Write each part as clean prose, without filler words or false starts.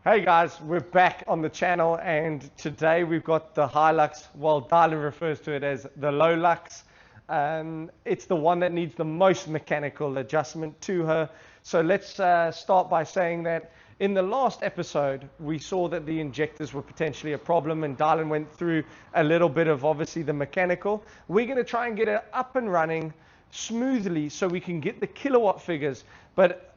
Hey guys, we're back on the channel, and today we've got the LowLux. Well, Darlin refers to it as the LowLux. It's the one that needs the most mechanical adjustment to her. So let's start by saying that in the last episode we saw that the injectors were potentially a problem, and Darlin went through a little bit of obviously the mechanical. We're going to try and get it up and running smoothly so we can get the kilowatt figures, but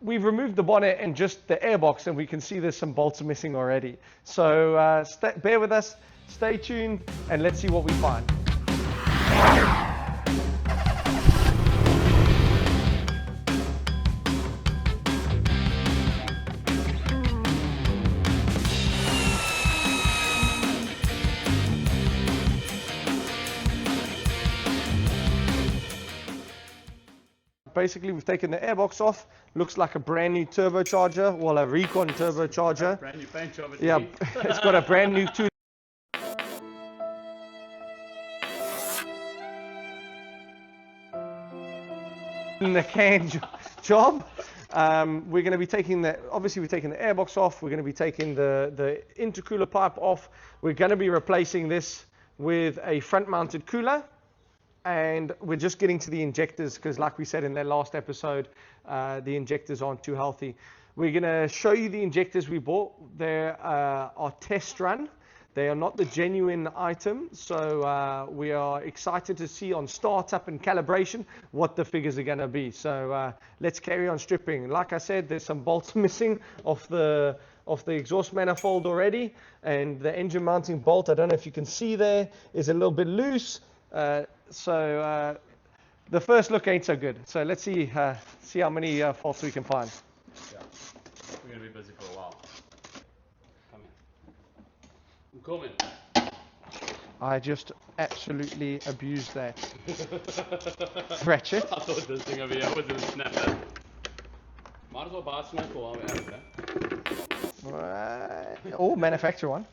we've removed the bonnet and just the airbox, and we can see there's some bolts missing already. So bear with us, stay tuned, and let's see what we find. Basically, we've taken the airbox off. Looks like a brand new turbocharger, well, a Recon turbocharger. Brand new paint job. Yeah, it's got a brand new in the can job. We're going to be taking the, obviously we're taking the airbox off. We're going to be taking the intercooler pipe off. We're going to be replacing this with a front mounted cooler. And we're just getting to the injectors because, like we said in that last episode, the injectors aren't too healthy. We're going to show you the injectors we bought. They are test run. They are not the genuine item. So we are excited to see on startup and calibration what the figures are going to be. So let's carry on stripping. Like I said, there's some bolts missing off the exhaust manifold already. And the engine mounting bolt, I don't know if you can see there, is a little bit loose. So the first look ain't so good. So let's see how many faults we can find. Yeah, we're gonna be busy for a while. Come in. I'm coming. I just absolutely abused that. Ratchet. I thought this thing over here was gonna snap it. Might as well buy a snorkel while we're at it. Oh, manufacturer one.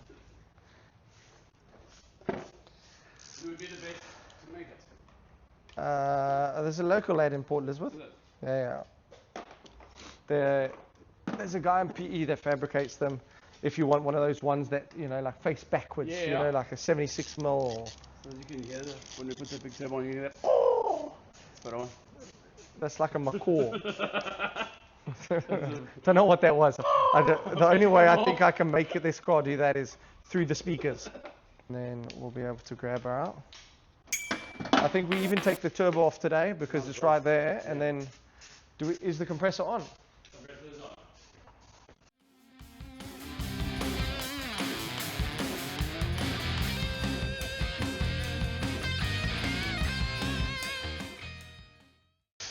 Who would be the best to make it? There's a local lad in Port Elizabeth. Yeah. There's a guy in PE that fabricates them. If you want one of those ones that, you know, like face backwards, Yeah, you know, like a 76 mil. Or... So you can hear that when we put the big turbo on, you hear that. Oh! Spot on. That's like a macaw. Don't know what that was. The only way I think I can make this car do that is through the speakers. And then we'll be able to grab her out. I think we even take the turbo off today because it's right there. And then, is the compressor on? Compressor's on.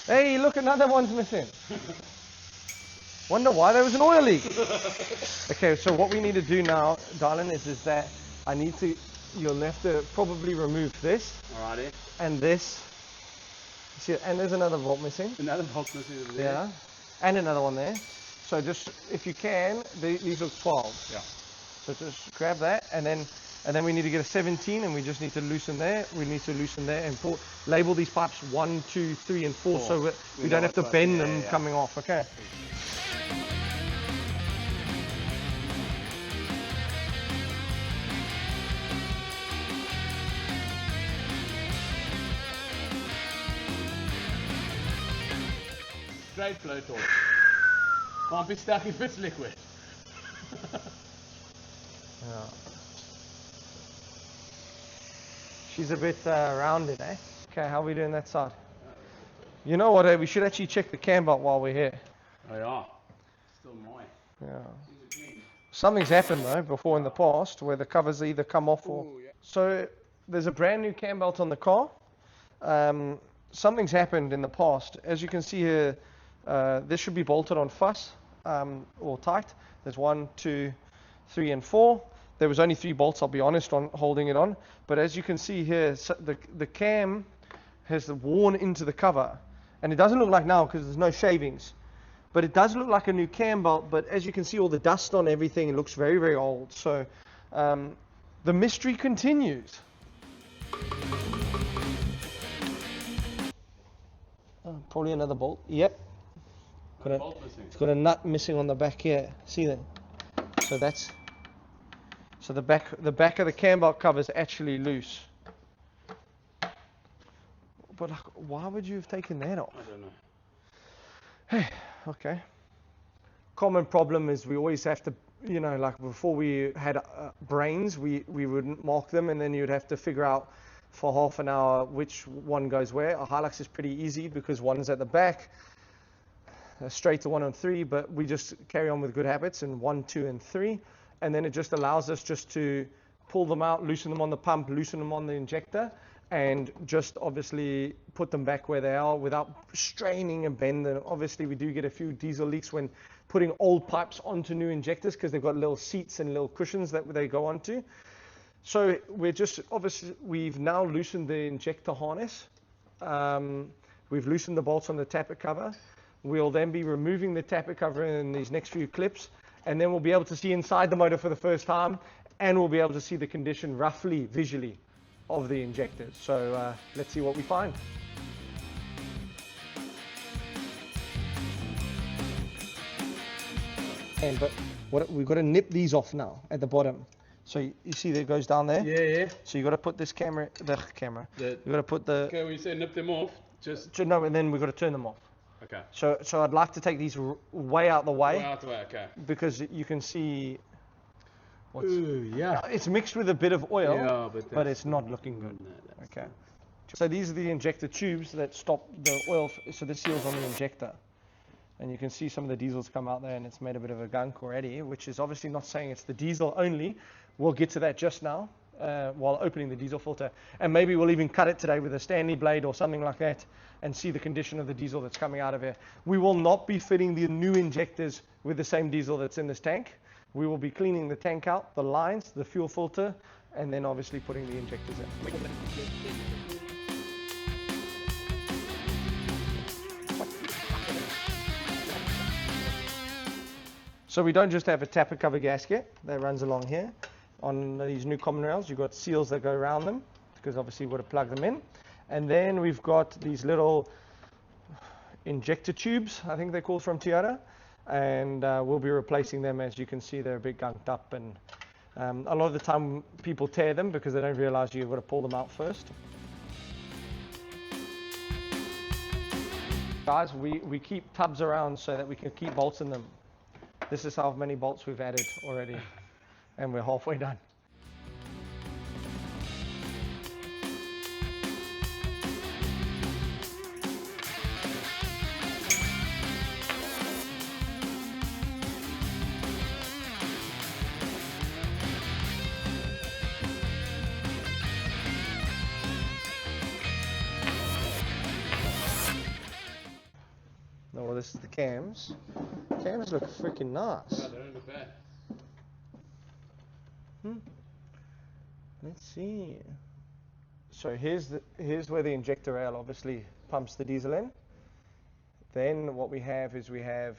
Hey, look, another one's missing. Wonder why there was an oil leak. Okay, so what we need to do now, darling, is that you'll have to probably remove this. Alrighty. And this. See, and there's another bolt missing. Another bolt missing over there. Yeah. And another one there. So just, if you can, these look 12. Yeah. So just grab that, and then we need to get a 17, and we just need to loosen there. We need to loosen there and label these pipes 1, 2, 3, and 4, so we don't have to bend them coming off. Okay. Straight flow torch. Can't be stuck if it's liquid. Yeah. She's a bit rounded, eh? Okay, how are we doing that side? You know what, we should actually check the cam belt while we're here. Oh yeah. Still moist. Yeah. Something's happened though before in the past where the covers either come off or... Ooh, yeah. So there's a brand new cam belt on the car. Something's happened in the past. As you can see here, this should be bolted on fuss or tight. There's 1, 2, 3, and 4. There was only 3 bolts, I'll be honest, on holding it on. But as you can see here, the cam has worn into the cover. And it doesn't look like now because there's no shavings. But it does look like a new cam belt. But as you can see, all the dust on everything, it looks very, very old. So the mystery continues. Probably another bolt. Yep. It's got a nut missing on the back here. See that? So the back of the cam belt cover is actually loose. But like, why would you have taken that off? I don't know. Hey, okay. Common problem is we always have to, you know, like before we had brains, we wouldn't mark them, and then you'd have to figure out for half an hour which one goes where. A HiLux is pretty easy because one's at the back, straight to 1 and 3, but we just carry on with good habits in 1, 2, and 3, and then it just allows us just to pull them out, loosen them on the pump, loosen them on the injector, and just obviously put them back where they are without straining and bending. Obviously, we do get a few diesel leaks when putting old pipes onto new injectors because they've got little seats and little cushions that they go onto. So we've now loosened the injector harness. We've loosened the bolts on the tappet cover. We'll then be removing the tappet cover in these next few clips, and then we'll be able to see inside the motor for the first time, and we'll be able to see the condition roughly visually of the injectors. So let's see what we find. But we've got to nip these off now at the bottom. So you see that it goes down there? Yeah. So you've got to put this camera. You've got to put the... Okay, when you say nip them off, just... No, and then we've got to turn them off. Okay. So I'd like to take these way out the way. Way out the way, okay. Because you can see... Ooh, yeah. It's mixed with a bit of oil, Yeah, but it's not looking good. No, Okay. So these are the injector tubes that stop the oil. So this seals on the injector. And you can see some of the diesels come out there, and it's made a bit of a gunk already, which is obviously not saying it's the diesel only. We'll get to that just now while opening the diesel filter. And maybe we'll even cut it today with a Stanley blade or something like that and see the condition of the diesel that's coming out of here. We will not be fitting the new injectors with the same diesel that's in this tank. We will be cleaning the tank out, the lines, the fuel filter, and then obviously putting the injectors in. So we don't just have a tappet cover gasket that runs along here. On these new common rails, you've got seals that go around them because obviously you've got to plug them in. And then we've got these little injector tubes, I think they're called, from Toyota. And we'll be replacing them. As you can see, they're a bit gunked up, and a lot of the time people tear them because they don't realize you've got to pull them out first. Guys, we keep tubs around so that we can keep bolts in them. This is how many bolts we've added already, and we're halfway done. Well, this is the cams. Cams look freaking nice. Yeah, they don't look bad. Let's see. So here's where the injector rail obviously pumps the diesel in. Then what we have is an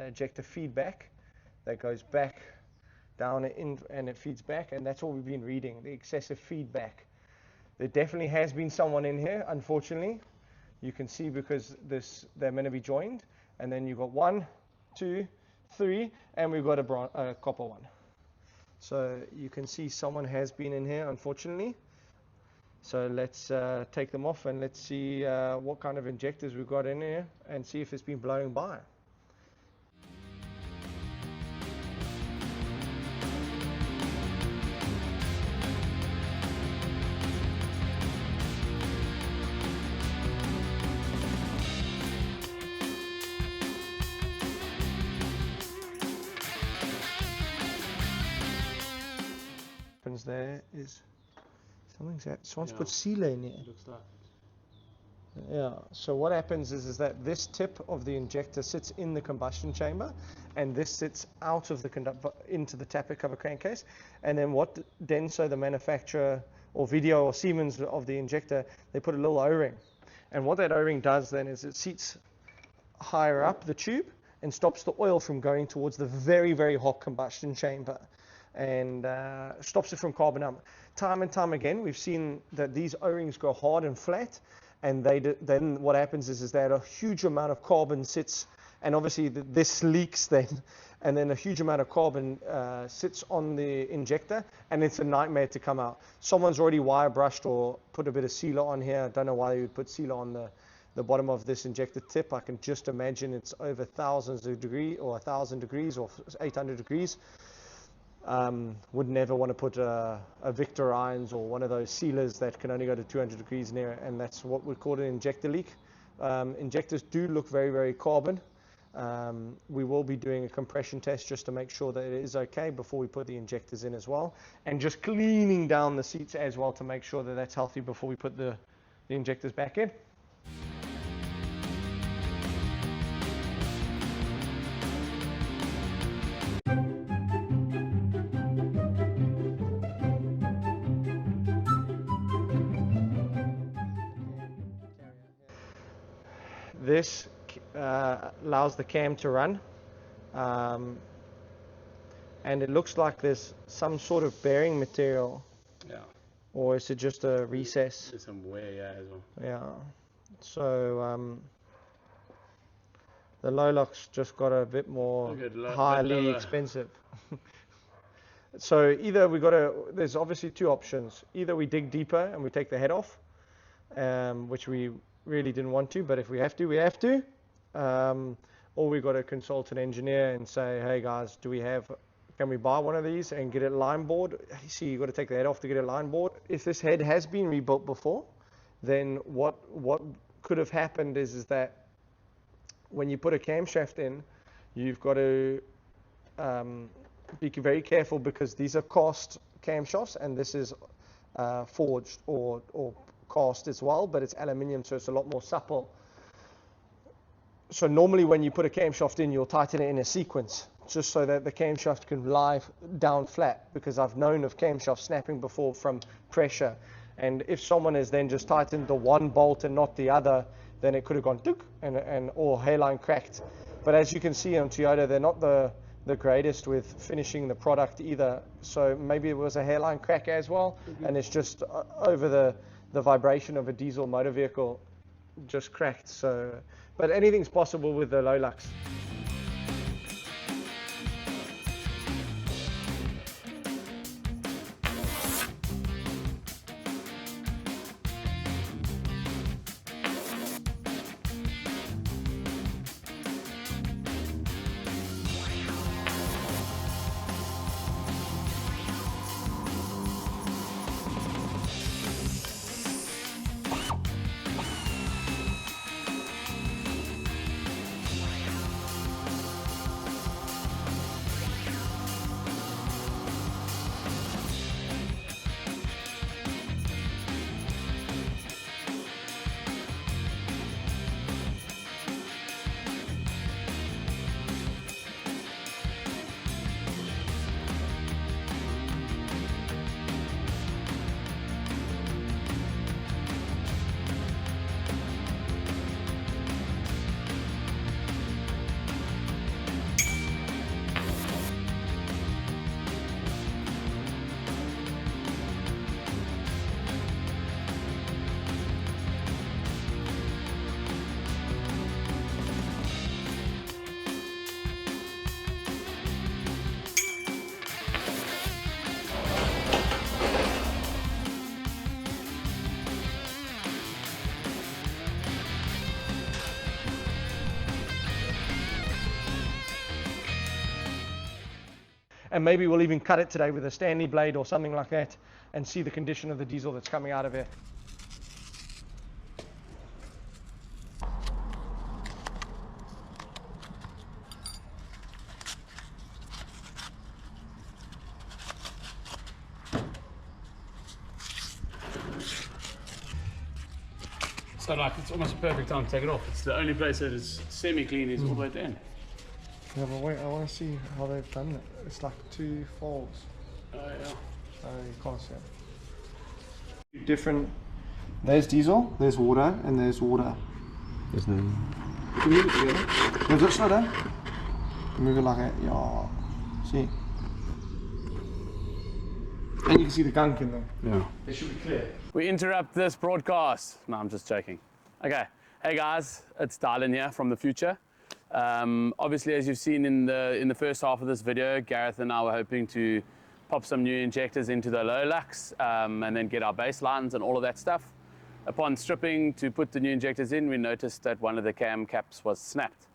ejector feedback that goes back down in, and it feeds back, and that's what we've been reading, the excessive feedback. There definitely has been someone in here, unfortunately. You can see because they're meant to be joined, and then you've got 1, 2, 3, and we've got a copper one. So you can see someone has been in here, unfortunately. So let's take them off and let's see what kind of injectors we've got in here and see if it's been blowing by. There is someone's put sealer in here. Looks like it. Yeah, so what happens is that this tip of the injector sits in the combustion chamber, and this sits out of into the tappet cover crankcase. And then what Denso, the manufacturer, or Video or Siemens of the injector, they put a little O-ring. And what that O-ring does then is it seats higher up the tube and stops the oil from going towards the very, very hot combustion chamber, and stops it from carbon up. Time and time again, we've seen that these O-rings go hard and flat, and then what happens is that a huge amount of carbon sits, and obviously this leaks then, and then a huge amount of carbon sits on the injector, and it's a nightmare to come out. Someone's already wire brushed or put a bit of sealer on here. I don't know why you would put sealer on the bottom of this injector tip. I can just imagine it's over thousands of degrees, or 1,000 degrees, or 800 degrees. Would never want to put a Victor irons or one of those sealers that can only go to 200 degrees near, and that's what we call an injector leak. Injectors do look very, very carbon. We will be doing a compression test just to make sure that it is okay before we put the injectors in as well, and just cleaning down the seats as well to make sure that that's healthy before we put the injectors back in. This allows the cam to run, and it looks like there's some sort of bearing material. Yeah. Or is it just a recess? There's some wear, yeah, as well. Yeah. So the LowLux just got a bit more highly expensive. So either there's obviously two options. Either we dig deeper and we take the head off, which we really didn't want to, but if we have to, we have to. Or we got to consult an engineer and say, hey guys, can we buy one of these and get it line bored? See, you got to take the head off to get it line bored. If this head has been rebuilt before, then what could have happened is that when you put a camshaft in, you've got to be very careful, because these are cast camshafts, and this is forged or cast as well, but it's aluminium, so it's a lot more supple. So normally when you put a camshaft in, you'll tighten it in a sequence, just so that the camshaft can lie down flat, because I've known of camshafts snapping before from pressure, and if someone has then just tightened the one bolt and not the other, then it could have gone tuk or hairline cracked. But as you can see on Toyota, they're not the greatest with finishing the product either, so maybe it was a hairline crack as well, and it's just over the vibration of a diesel motor vehicle just cracked. So, but anything's possible with the LowLux. And maybe we'll even cut it today with a Stanley blade or something like that, and see the condition of the diesel that's coming out of it. So like, it's almost a perfect time to take it off. It's the only place that is semi-clean is all the way at the end. Yeah, but wait, I want to see how they've done it. It's like two folds. Oh yeah. You can't see it. Different. There's diesel, there's water, and there's water. There's no. You can move it together. Move it slow down. Move it like that. Yeah. See? And you can see the gunk in there. Yeah. It should be clear. We interrupt this broadcast. No, I'm just joking. Okay. Hey guys, it's Dylan here from the future. Obviously, as you've seen in the first half of this video, Gareth and I were hoping to pop some new injectors into the LowLux and then get our baselines and all of that stuff. Upon stripping to put the new injectors in, we noticed that one of the cam caps was snapped.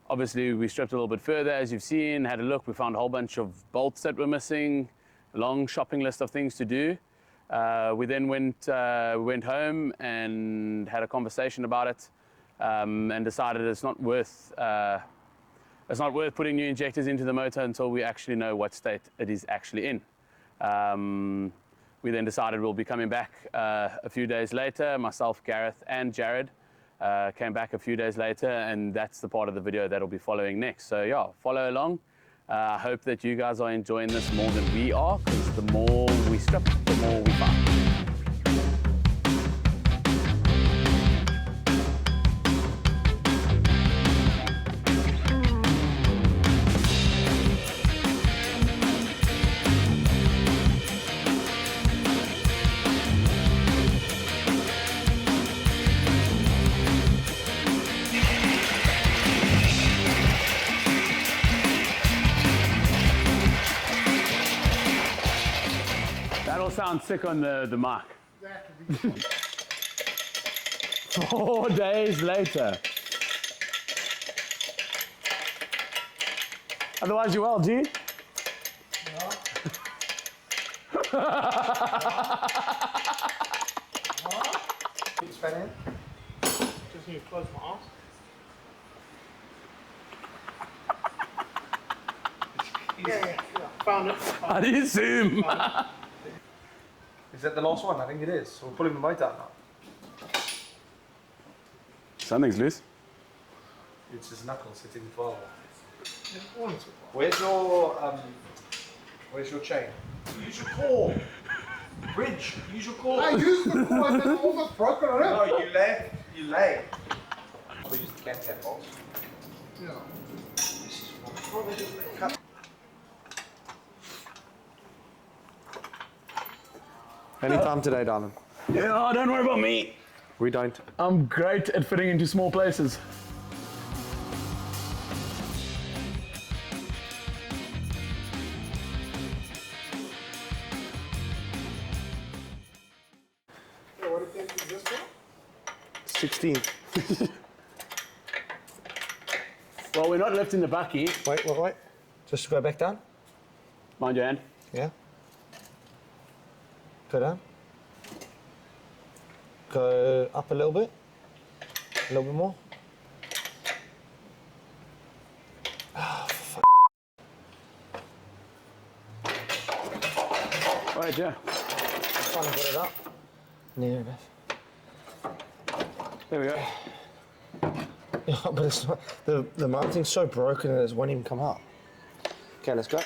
Obviously, we stripped a little bit further, as you've seen, had a look. We found a whole bunch of bolts that were missing, a long shopping list of things to do. We then went home and had a conversation about it and decided it's not worth putting new injectors into the motor until we actually know what state it is actually in. We then decided we'll be coming back a few days later. Myself, Gareth, and Jared came back a few days later, and that's the part of the video that'll be following next. So yeah, follow along. I hope that you guys are enjoying this more than we are, because the more we strip, the more we find. That'll sound sick on the mic. Exactly. 4 days later. Otherwise, you well, G? No. Keep spinning. Just need to close my eyes. Yeah. Found it. How do you zoom? Is that the last one? I think it is. So we're pulling the motor out now. Something's loose. It's his knuckles hitting the valve. Where's your chain? Use your core. Bridge. Use your core. I used the core and then almost broken on it. No, you lay. I'll use the can balls. Yeah. This is what cut. Anytime today, darling. Yeah, don't worry about me. We don't. I'm great at fitting into small places. Yeah, what if this is this one? 16. Well, we're not lifting the bucky. Wait. Just go back down. Mind your hand. Yeah. Go down. Go up a little bit. A little bit more. Oh, fuck. Right, yeah. Finally got it up. Near enough. There we go. Yeah, but it's not, the mounting's so broken that it won't even come up. Okay, let's go.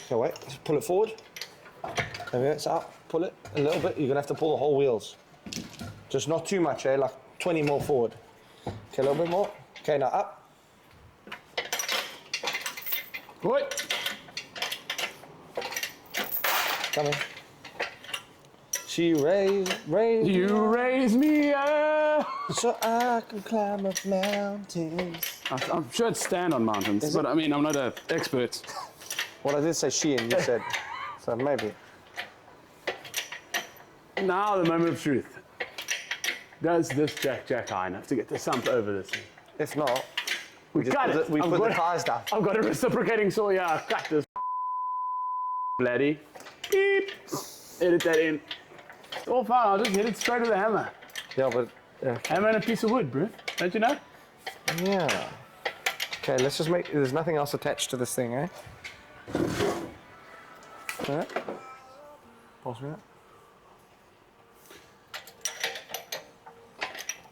Okay, wait. Let's pull it forward. There we go, it's up. Pull it a little bit. You're gonna have to pull the whole wheels. Just not too much, eh? Like 20 more forward. Okay, a little bit more. Okay, now up. Wait. Come in. She raised You raise me up. so I can climb up mountains. I'm sure it's stand on mountains, Is but it? I mean, I'm not an expert. Well, I did say she and you said, so maybe. Now the moment of truth. Does this Jack high enough to get the sump over this thing? If not, We cut it. we I've put got the it. tires down. I've got a reciprocating saw, yeah, cut this bloody. Beep. Edit that in. It's all fine, I'll just hit it straight with a hammer. Yeah, but Hammer and a piece of wood, bro. Don't you know? yeah. Okay, let's just make. There's nothing else attached to this thing, eh? Alright. Pass me that.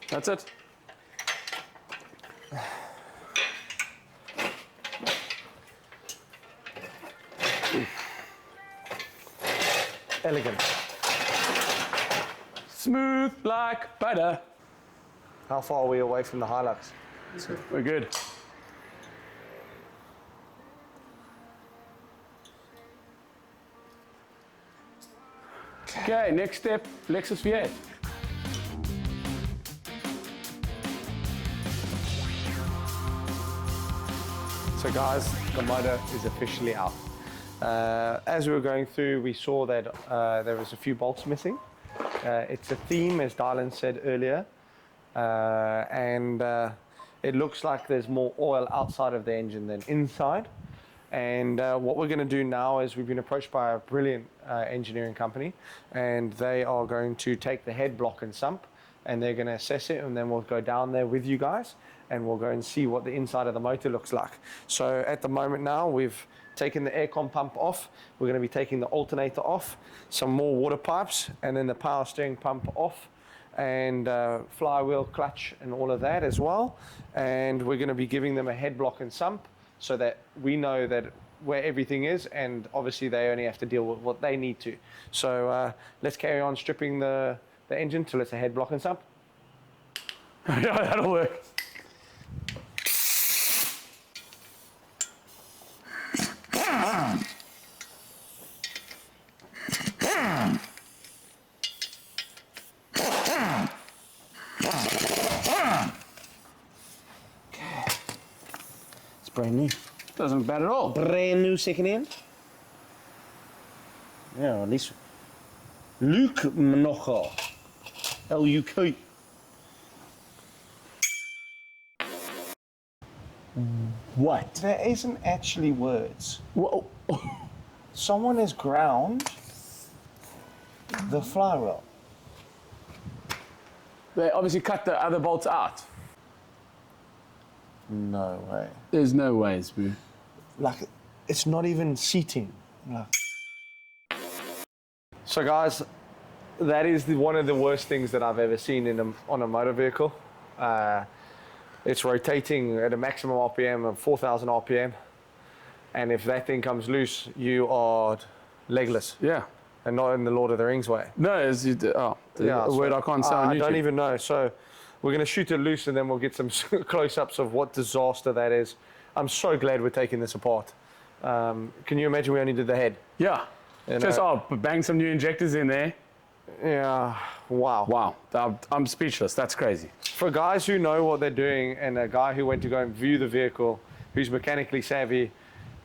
That's it. Elegant. Smooth like butter. How far are we away from the LowLux? We're good. Okay, next step, Lexus V8. So guys, the motor is officially out. As we were going through, we saw that there was a few bolts missing. It's a theme, as Dylan said earlier, and it looks like there's more oil outside of the engine than inside. And what we're going to do now is we've been approached by a brilliant engineering company, and they are going to take the head block and sump, and they're going to assess it, and then we'll go down there with you guys, and we'll go and see what the inside of the motor looks like. So at the moment now, we've taken the aircon pump off. We're going to be taking the alternator off, some more water pipes, and then the power steering pump off, and flywheel, clutch, and all of that as well. And we're going to be giving them a head block and sump so that we know that where everything is, and obviously they only have to deal with what they need to. So let's carry on stripping the engine till it's a head block and sump. Yeah, that'll work. It's brand new. Doesn't look bad at all. Brand new second hand. Yeah, at least Luke Mnocha. L-U-K. What? There isn't actually words. Whoa. Someone has ground the flywheel. They obviously cut the other bolts out. No way. There's no ways, boo. Like, it's not even seating. Like. So guys, that is one of the worst things that I've ever seen on a motor vehicle. It's rotating at a maximum RPM of 4,000 RPM. And if that thing comes loose, you are legless. Yeah. And not in the Lord of the Rings way. No, it's a word I can't say on YouTube. I don't even know. So we're going to shoot it loose, and then we'll get some close-ups of what disaster that is. I'm so glad we're taking this apart. Can you imagine we only did the head? Yeah. Just bang some new injectors in there. Yeah, wow. Wow, I'm speechless. That's crazy. For guys who know what they're doing, and a guy who went to go and view the vehicle, who's mechanically savvy,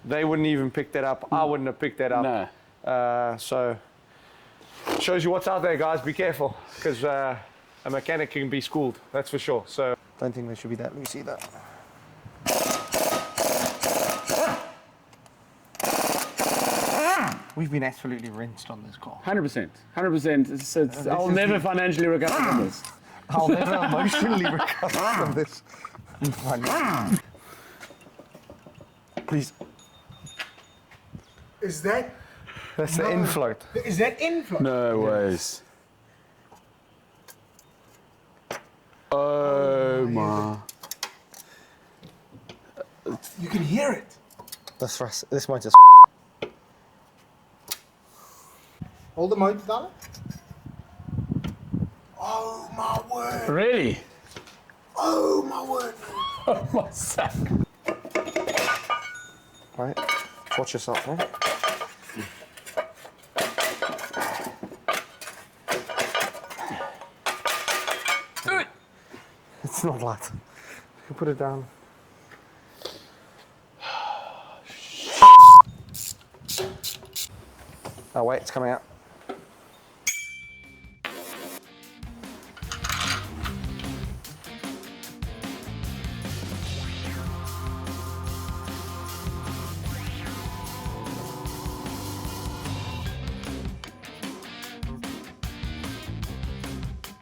they wouldn't even pick that up. I wouldn't have picked that up. No. So, shows you what's out there, guys. Be careful, because a mechanic can be schooled, that's for sure. So, don't think they should be that loose either. We've been absolutely rinsed on this car. 100%. 100%. I'll never financially recover from this. I'll never emotionally recover from this. Please. Is that? That's the infloat. Is that inflow? No ways. Oh my. You can hear it. That's for us. This motor's Hold the motor down. Oh my word. Really? Oh my word. Oh my sack. right. Watch yourself, man. It's not light. You can put it down. Oh wait, it's coming out.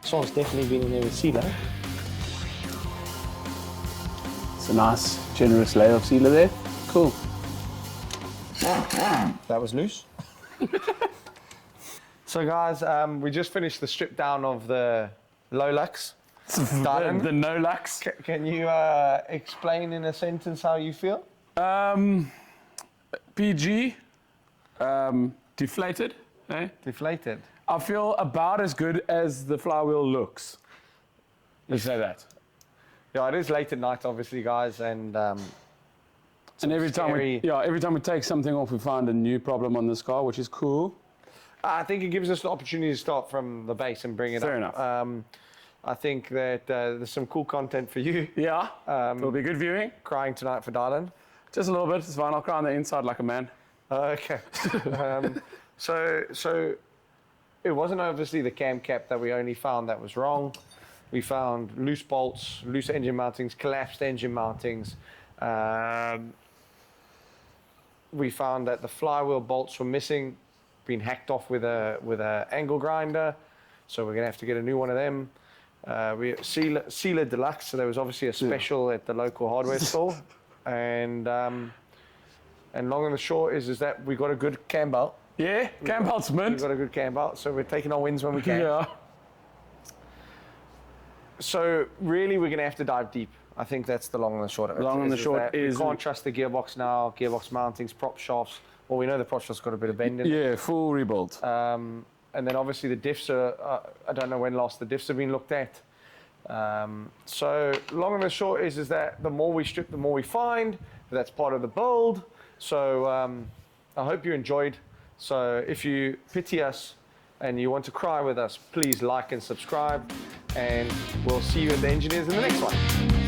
Someone's definitely been in there with sealer. It's a nice, generous layer of sealer there. Cool. That was loose. So guys, we just finished the strip down of the LowLux. The LowLux. Can you explain in a sentence how you feel? PG, deflated. Eh? Deflated. I feel about as good as the flywheel looks. Let's say that. Yeah, it is late at night, obviously, guys, and every time we take something off, we find a new problem on this car, which is cool. I think it gives us the opportunity to start from the base and bring it Fair up. enough. I think that there's some cool content for you. Yeah, it'll be good viewing. Crying tonight for Dylan. Just a little bit. It's fine. I'll cry on the inside like a man. Okay. So it wasn't obviously the cam cap that we only found that was wrong. We found loose bolts, loose engine mountings, collapsed engine mountings. We found that the flywheel bolts were missing, been hacked off with a angle grinder. So we're gonna have to get a new one of them. We sealer deluxe. So there was obviously a special at the local hardware store, and long and the short is that we got a good cam belt. Yeah, cam belt's We mint. got a good cam belt, so we're taking our wins when we can. Yeah. So really, we're going to have to dive deep. I think that's the long and the short of it. Long and the short that is- we can't trust the gearbox now. Gearbox mountings, prop shafts. Well, we know the prop shaft's got a bit of bend in it. Yeah, full rebuild. And then obviously the diffs are. I don't know when last the diffs have been looked at. So long and the short is that the more we strip, the more we find. That's part of the build. So I hope you enjoyed. So if you pity us and you want to cry with us, please like and subscribe, and we'll see you at the engineers in the next one.